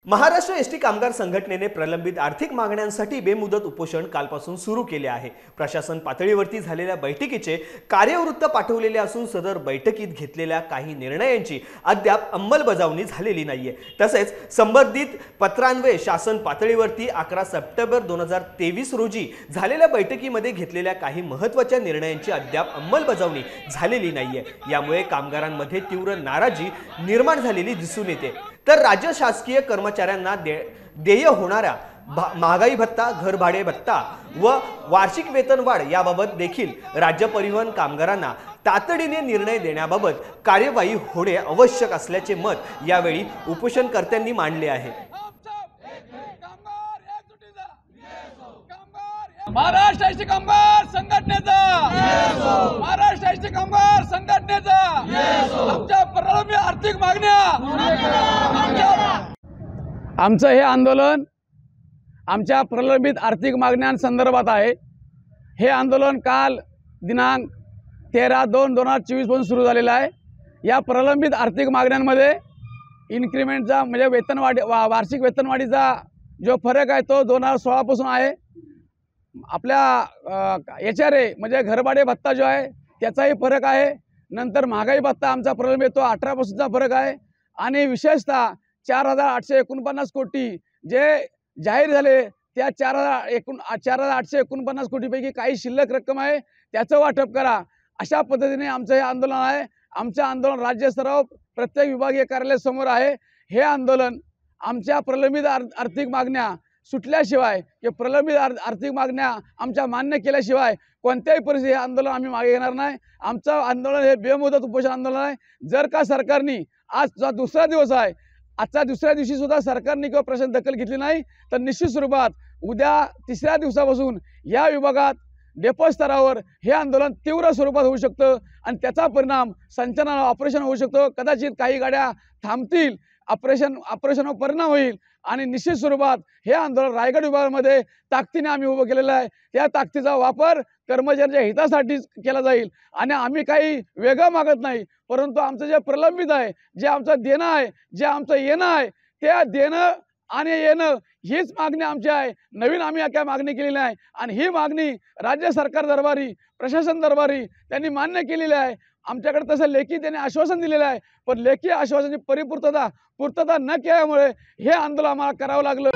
Maharashtra ST कामगार संघटनेने प्रलंबित आर्थिक मागण्यांसाठी बेमुदत उपोषण कालपासून सुरू केले आहे। प्रशासन पातळीवरती झालेल्या बैठकीचे कार्यवृत्त पाठवलेले असून सदर बैठकीत घेतलेल्या काही निर्णयांची अद्याप अंमलबजावणी झालेली नाहीये। तसेच संबंधित पत्रान्वये शासन पातळीवरती 11 सप्टेंबर 2023 रोजी झालेल्या बैठकीमध्ये घेतलेल्या काही महत्त्वाच्या निर्णयांची अद्याप अंमलबजावणी झालेली नाहीये। यामुळे कामगारांमध्ये तीव्र नाराजी निर्माण झालेली दिसून येते। तर राज्य शासकीय कर्मचाऱ्यांना देय होणाऱ्या महागाई भत्ता, घरभाडे भत्ता व वार्षिक वेतनवाढ याबाबत देखील राज्य परिवहन कामगारांना तातडीने निर्णय देण्याबाबत कार्यवाही होणे आवश्यक असल्याचे मत यावेळी उपोषणकर्त्यांनी मांडले आहे। महाराष्ट्र एसटी कामगार संघटनेचा महाराष्ट्र एसटी कामगार संघटनेचा आमच्या प्रलंबित आर्थिक मागण्या आमचं हे आंदोलन आमच्या प्रलंबित आर्थिक मागण्यांसंदर्भात आहे। हे आंदोलन काल दिनांक 13/2/2024 पासून सुरू झालेलं आहे। या प्रलंबित आर्थिक मागण्यांमध्ये इन्क्रिमेंटचा म्हणजे वेतनवाढ वार्षिक वेतनवाढीचा जो फरक आहे तो 2016 पासून आहे। आपल्या एचआरए म्हणजे घरभाडे भत्ता जो आहे त्याचाही फरक आहे। नंतर महागाई भत्ता आमचा प्रलंबित तो 18 पासूनचा फरक आहे। आणि विशेषतः 4849 कोटी जे जाहीर झाले त्या 4849 कोटीपैकी काही शिल्लक रक्कम आहे त्याचं वाटप करा, अशा पद्धतीने आमचं हे आंदोलन आहे। आमचं आंदोलन राज्य स्तरावर प्रत्येक विभागीय कार्यालयासमोर आहे। हे आंदोलन आमच्या प्रलंबित आर्थिक मागण्या सुटल्याशिवाय किंवा प्रलंबित आर्थिक मागण्या आमच्या मान्य केल्याशिवाय कोणत्याही परिस्थितीत हे आंदोलन आम्ही मागे घेणार नाही। आमचं आंदोलन हे बेमुदत उपोषण आंदोलन आहे। जर का सरकारने आजचा दुसरा दिवस आहे, आजच्या दुसऱ्या दिवशी सुद्धा सरकारने किंवा प्रशासन दखल घेतली नाही तर निश्चित स्वरूपात उद्या तिसऱ्या दिवसापासून या विभागात डेपो स्तरावर हे आंदोलन तीव्र स्वरूपात होऊ शकतं आणि त्याचा परिणाम संचलनाला ऑपरेशन होऊ शकतो। कदाचित काही गाड्या थांबतील, ऑपरेशनवर परिणाम होईल आणि निश्चित स्वरूपात हे आंदोलन रायगड विभागामध्ये ताकदीने आम्ही उभं केलेलं आहे। त्या ताकदीचा वापर कर्मचाऱ्यांच्या हितासाठीच केला जाईल आणि आम्ही काही वेगळं मागत नाही, परंतु आमचं जे प्रलंबित आहे, जे आमचं देणं आहे, जे आमचं येणं आहे, त्या देणं आणि येणं हीच मागणी आमची आहे। नवीन आम्ही काय मागणी केलेली आहे आणि ही मागणी राज्य सरकार दरबारी, प्रशासन दरबारी त्यांनी मान्य केलेली आहे। आमच्याकडे तसं लेखी त्यांनी आश्वासन दिलेलं आहे, पण लेखी आश्वासनाची पूर्तता न केल्यामुळे हे आंदोलन आम्हाला करावं लागलं।